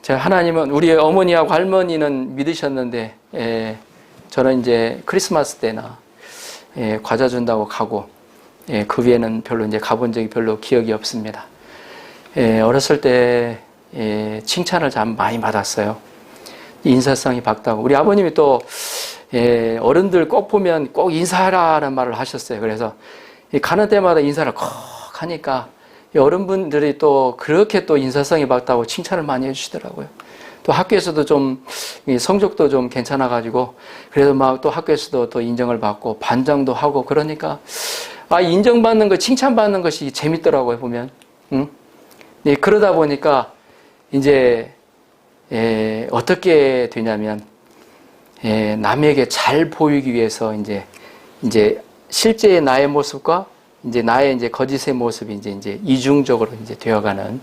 자, 하나님은 우리 어머니하고 할머니는 믿으셨는데, 저는 이제 크리스마스 때나 과자 준다고 가고, 그 위에는 별로 이제 가본 적이 별로 기억이 없습니다. 어렸을 때 칭찬을 참 많이 받았어요. 인사성이 밝다고. 우리 아버님이 또 어른들 꼭 보면 꼭 인사하라는 말을 하셨어요. 그래서 가는 때마다 인사를 꼭 하니까 어른분들이 또 그렇게 또 인사성이 밝다고 칭찬을 많이 해주시더라고요. 또 학교에서도 좀 성적도 좀 괜찮아가지고 그래서 막 또 학교에서도 또 인정을 받고 반장도 하고 그러니까 인정받는 거 칭찬받는 것이 재밌더라고요. 보면 그러다 보니까 이제 어떻게 되냐면 남에게 잘 보이기 위해서 이제 실제의 나의 모습과 이제 나의 이제 거짓의 모습이 이제 이중적으로 이제 되어가는.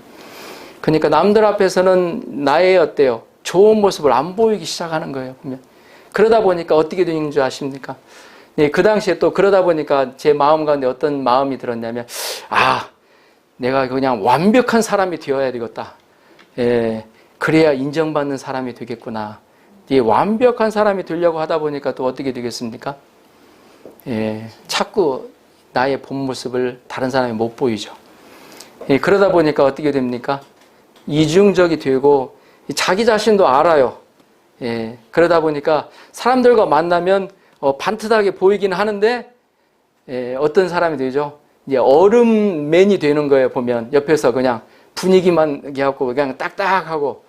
그러니까 남들 앞에서는 나의 어때요? 좋은 모습을 안 보이기 시작하는 거예요. 보면. 그러다 보니까 어떻게 되는 줄 아십니까? 그 당시에 또 그러다 보니까 제 마음 가운데 어떤 마음이 들었냐면, 내가 그냥 완벽한 사람이 되어야 되겠다. 그래야 인정받는 사람이 되겠구나. 이 완벽한 사람이 되려고 하다 보니까 또 어떻게 되겠습니까? 자꾸 나의 본 모습을 다른 사람이 못 보이죠. 그러다 보니까 어떻게 됩니까? 이중적이 되고 자기 자신도 알아요. 그러다 보니까 사람들과 만나면 반듯하게 보이긴 하는데 어떤 사람이 되죠? 이제 얼음맨이 되는 거예요. 보면 옆에서 그냥 분위기만 갖고 그냥 딱딱하고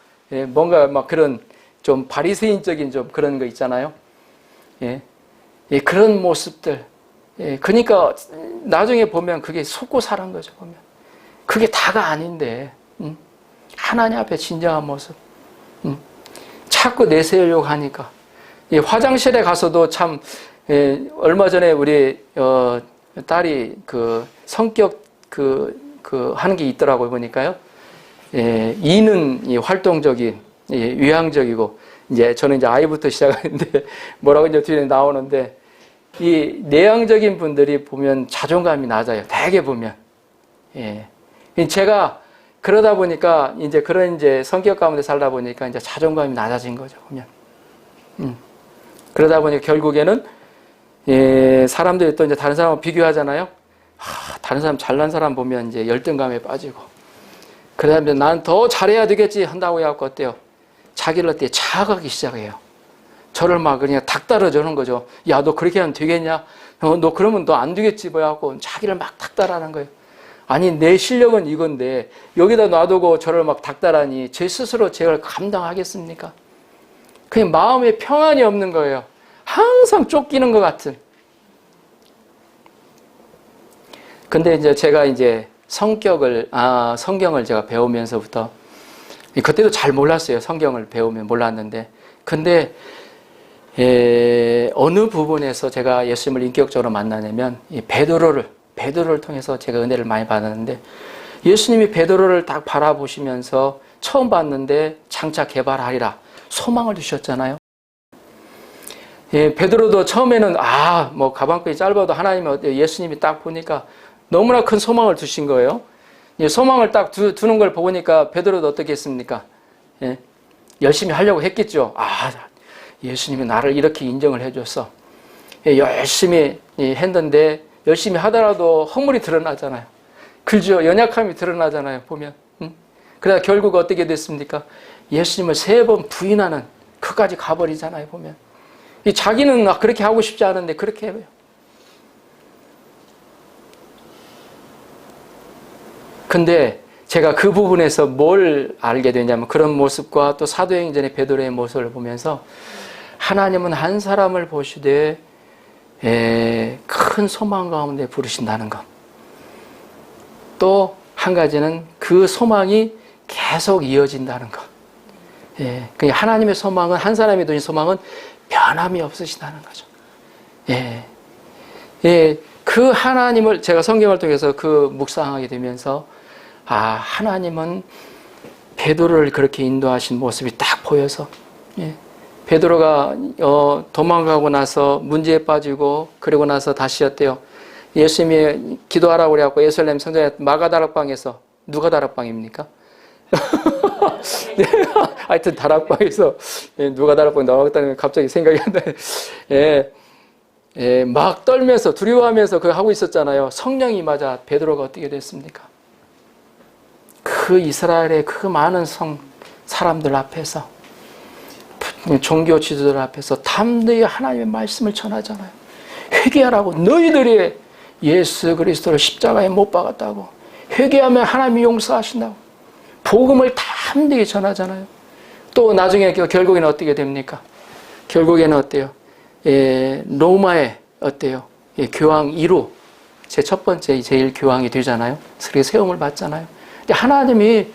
뭔가 막 그런 좀 바리새인적인 좀 그런 거 있잖아요. 그런 모습들. 그러니까 나중에 보면 그게 속고 사는 거죠. 보면 그게 다가 아닌데 하나님 앞에 진정한 모습 자꾸 내세우려고 하니까 화장실에 가서도 참 얼마 전에 우리 딸이 그 성격 하는 게 있더라고요. 보니까요. 이는 활동적인 유향적이고 이제 저는 이제 아이부터 시작하는데 뭐라고 이제 뒤에 나오는데 이 내향적인 분들이 보면 자존감이 낮아요. 대개 보면. 제가 그러다 보니까 이제 그런 이제 성격 가운데 살다 보니까 이제 자존감이 낮아진 거죠. 보면. 그러다 보니까 결국에는 사람들이 또 이제 다른 사람하고 비교하잖아요. 다른 사람 잘난 사람 보면 이제 열등감에 빠지고. 그 다음에 난 더 잘해야 되겠지 한다고 해갖고 어때요? 자기를 어때 자학하기 시작해요. 저를 막 그냥 닥달아 주는 거죠. 야, 너 그렇게 하면 되겠냐? 너 그러면 너 안 되겠지 뭐 해갖고 자기를 막 닥달하는 거예요. 아니, 내 실력은 이건데 여기다 놔두고 저를 막 닥달하니 제 스스로 제가 감당하겠습니까? 그냥 마음에 평안이 없는 거예요. 항상 쫓기는 것 같은. 근데 이제 제가 이제 성경을 제가 배우면서부터 그때도 잘 몰랐어요. 성경을 배우면 몰랐는데. 근데 어느 부분에서 제가 예수님을 인격적으로 만나냐면 베드로를 통해서 제가 은혜를 많이 받았는데 예수님이 베드로를 딱 바라보시면서 처음 봤는데 장차 개발하리라 소망을 주셨잖아요. 베드로도 처음에는 뭐 가방끈이 짧아도 하나님이 예수님이 딱 보니까 너무나 큰 소망을 두신 거예요. 소망을 딱 두는 걸 보니까 베드로도 어떻게 했습니까? 열심히 하려고 했겠죠. 예수님이 나를 이렇게 인정을 해줬어. 열심히 했는데 열심히 하더라도 허물이 드러나잖아요. 그죠? 연약함이 드러나잖아요. 보면. 그러다 결국 어떻게 됐습니까? 예수님을 3번 부인하는 그까지 가버리잖아요. 보면. 자기는 그렇게 하고 싶지 않은데 그렇게 해요. 근데 제가 그 부분에서 뭘 알게 되냐면 그런 모습과 또 사도행전의 베드로의 모습을 보면서 하나님은 한 사람을 보시되 큰 소망 가운데 부르신다는 것. 또 한 가지는 그 소망이 계속 이어진다는 것. 그러니까 하나님의 소망은 한 사람이 두신 소망은 변함이 없으시다는 거죠. 그 하나님을 제가 성경을 통해서 그 묵상하게 되면서 하나님은 베드로를 그렇게 인도하신 모습이 딱 보여서 베드로가 도망가고 나서 문제에 빠지고 그리고 나서 다시 어때요? 예수님이 기도하라고 그래갖고 예루살렘 성전에 마가 다락방에서 누가 다락방입니까? 네. 하여튼 다락방에서 누가 다락방 나왔다는 게 갑자기 생각이 안 나요. 예. 예, 막 떨면서 두려워하면서 그거 하고 있었잖아요. 성령이 맞아 베드로가 어떻게 됐습니까? 그 이스라엘의 그 많은 사람들 앞에서 종교 지도자들 앞에서 담대히 하나님의 말씀을 전하잖아요. 회개하라고 너희들이 예수 그리스도를 십자가에 못 박았다고 회개하면 하나님이 용서하신다고 복음을 담대히 전하잖아요. 또 나중에 결국에는 어떻게 됩니까? 결국에는 어때요? 로마에 어때요? 교황 1호 제 첫 번째 제일 교황이 되잖아요. 그렇게 세움을 받잖아요. 근데 하나님이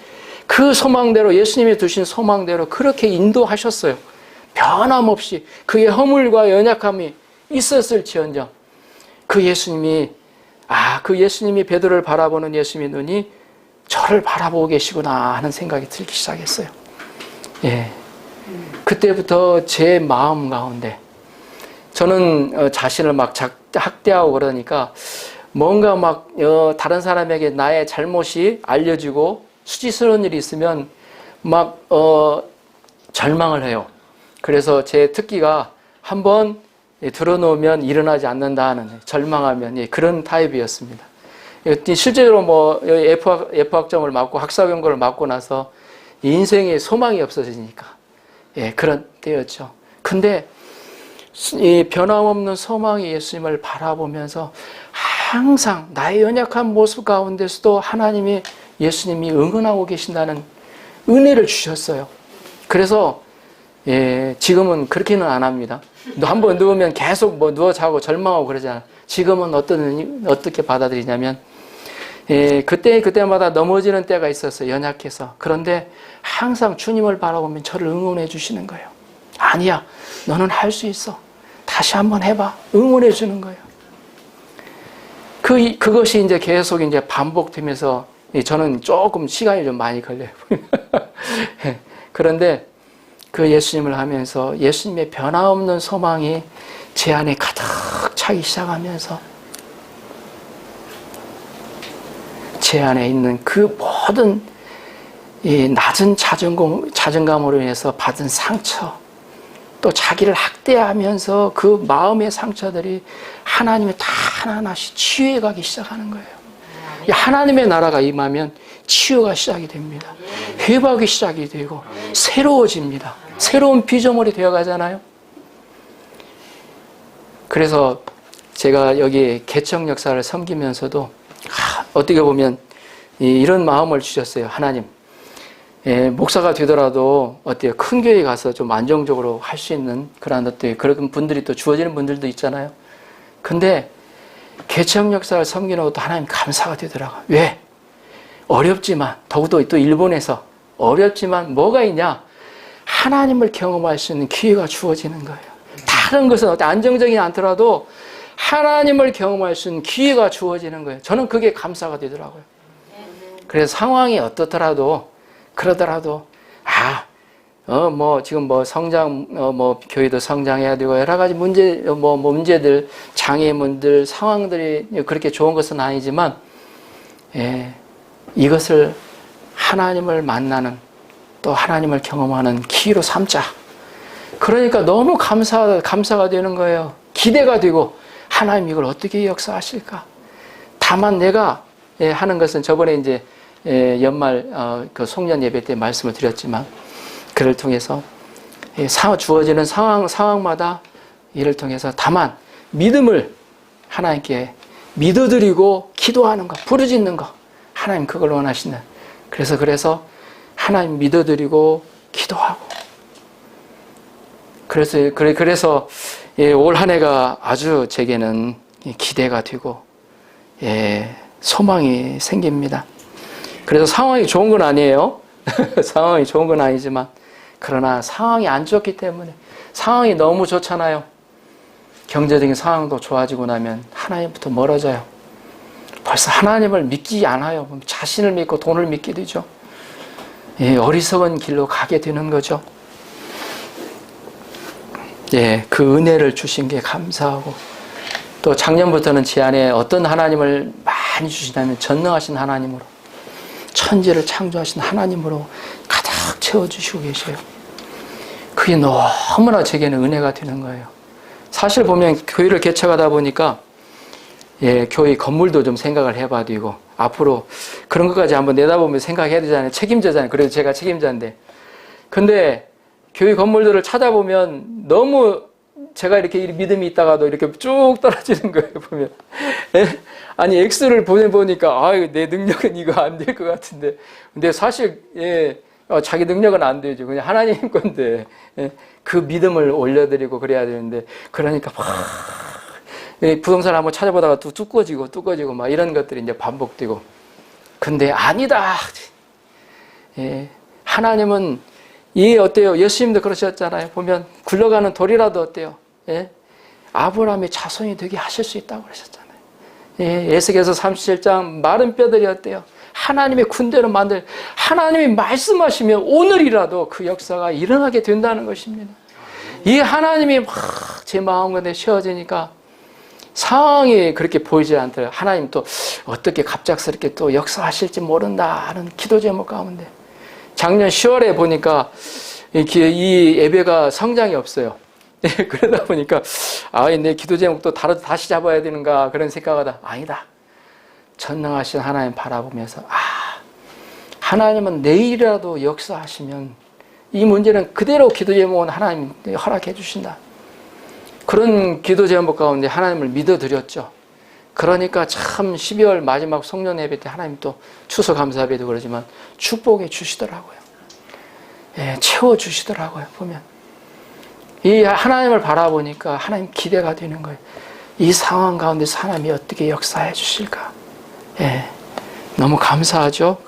그 소망대로 예수님이 두신 소망대로 그렇게 인도하셨어요. 변함없이 그의 허물과 연약함이 있었을지언정 그 예수님이 베드로를 바라보는 예수님의 눈이 저를 바라보고 계시구나 하는 생각이 들기 시작했어요. 예. 그때부터 제 마음 가운데 저는 자신을 막 학대하고 그러니까 뭔가 막 다른 사람에게 나의 잘못이 알려지고 수치스러운 일이 있으면 막 절망을 해요. 그래서 제 특기가 한번 들어놓으면 일어나지 않는다는 절망하면 그런 타입이었습니다. 실제로 뭐 F학점을 맞고 학사경고를 맞고 나서 인생에 소망이 없어지니까 그런 때였죠. 근데 이 변함없는 소망의 예수님을 바라보면서 항상 나의 연약한 모습 가운데서도 하나님이 예수님이 응원하고 계신다는 은혜를 주셨어요. 그래서 지금은 그렇게는 안 합니다. 한번 누우면 계속 뭐 누워 자고 절망하고 그러잖아요. 지금은 어떻게 받아들이냐면 그때마다 넘어지는 때가 있었어요. 연약해서. 그런데 항상 주님을 바라보면 저를 응원해 주시는 거예요. 아니야, 너는 할 수 있어. 다시 한번 해봐. 응원해 주는 거예요. 그것이 이제 계속 이제 반복되면서 저는 조금 시간이 좀 많이 걸려요. 그런데 그 예수님을 하면서 예수님의 변함없는 소망이 제 안에 가득 차기 시작하면서 제 안에 있는 그 모든 낮은 자존감으로 인해서 받은 상처, 또 자기를 학대하면서 그 마음의 상처들이 하나님의 다 하나하나씩 치유해 가기 시작하는 거예요. 하나님의 나라가 임하면 치유가 시작이 됩니다. 회복이 시작이 되고 새로워집니다. 새로운 피조물이 되어가잖아요. 그래서 제가 여기 개척 역사를 섬기면서도 어떻게 보면 이런 마음을 주셨어요. 하나님, 목사가 되더라도 어때요? 큰 교회 가서 좀 안정적으로 할 수 있는 그런 분들이 또 주어지는 분들도 있잖아요. 근데 개척 역사를 섬기는 것도 하나님 감사가 되더라고요. 왜? 어렵지만, 더욱더 또 일본에서 어렵지만 뭐가 있냐? 하나님을 경험할 수 있는 기회가 주어지는 거예요. 다른 것은 안정적이지 않더라도 하나님을 경험할 수 있는 기회가 주어지는 거예요. 저는 그게 감사가 되더라고요. 그래서 상황이 어떻더라도, 그러더라도, 지금 성장, 교회도 성장해야 되고, 여러 가지 문제들, 장애물들, 상황들이 그렇게 좋은 것은 아니지만, 이것을 하나님을 만나는, 또 하나님을 경험하는 기회로 삼자. 그러니까 너무 감사가 되는 거예요. 기대가 되고, 하나님 이걸 어떻게 역사하실까? 다만 내가 하는 것은 저번에 이제 연말 그 송년 예배 때 말씀을 드렸지만, 그를 통해서 주어지는 상황마다 이를 통해서 다만 믿음을 하나님께 믿어드리고 기도하는 것, 부르짖는 것, 하나님 그걸 원하시는. 그래서 하나님 믿어드리고 기도하고. 그래서 올 한 해가 아주 제게는 기대가 되고 소망이 생깁니다. 그래서 상황이 좋은 건 아니에요. 상황이 좋은 건 아니지만, 그러나 상황이 안 좋기 때문에, 상황이 너무 좋잖아요. 경제적인 상황도 좋아지고 나면 하나님부터 멀어져요. 벌써 하나님을 믿지 않아요. 자신을 믿고 돈을 믿게 되죠. 어리석은 길로 가게 되는 거죠. 그 은혜를 주신 게 감사하고, 또 작년부터는 제 안에 어떤 하나님을 많이 주시냐면 전능하신 하나님으로, 천지를 창조하신 하나님으로 가득 채워주시고 계셔요. 그게 너무나 제게는 은혜가 되는 거예요. 사실 보면 교회를 개척하다 보니까 교회 건물도 좀 생각을 해봐야 되고 앞으로 그런 것까지 한번 내다보면 생각해야 되잖아요. 책임자잖아요. 그래도 제가 책임자인데. 근데 교회 건물들을 찾아보면 너무 제가 이렇게 믿음이 있다가도 이렇게 쭉 떨어지는 거예요, 보면. 아니, X를 보내보니까, 내 능력은 이거 안 될 것 같은데. 근데 사실, 자기 능력은 안 되죠. 그냥 하나님 건데. 그 믿음을 올려드리고 그래야 되는데. 그러니까 막, 부동산 한번 찾아보다가 또 뚝 꺼지고 막 이런 것들이 이제 반복되고. 근데 아니다. 하나님은 어때요? 예수님도 그러셨잖아요. 보면 굴러가는 돌이라도 어때요? 아브라함의 자손이 되게 하실 수 있다고 그러셨잖아요. 에스겔서 37장 마른 뼈들이 어때요? 하나님의 군대로 하나님이 말씀하시면 오늘이라도 그 역사가 일어나게 된다는 것입니다. 이 하나님이 막 제 마음가운데 채워지니까 상황이 그렇게 보이지 않더라고요. 하나님 또 어떻게 갑작스럽게 또 역사하실지 모른다 하는 기도 제목 가운데 작년 10월에 보니까 이 예배가 성장이 없어요. 그러다 보니까 내 기도 제목도 다시 잡아야 되는가 그런 생각하다 아니다. 전능하신 하나님 바라보면서 하나님은 내일이라도 역사하시면 이 문제는 그대로 기도 제목은 하나님 허락해 주신다. 그런 기도 제목 가운데 하나님을 믿어드렸죠. 그러니까 참 12월 마지막 송년 예배 때 하나님 또 추수감사 예배도 그러지만 축복해 주시더라고요. 채워주시더라고요. 보면 이 하나님을 바라보니까 하나님 기대가 되는 거예요. 이 상황 가운데서 하나님이 어떻게 역사해 주실까. 너무 감사하죠.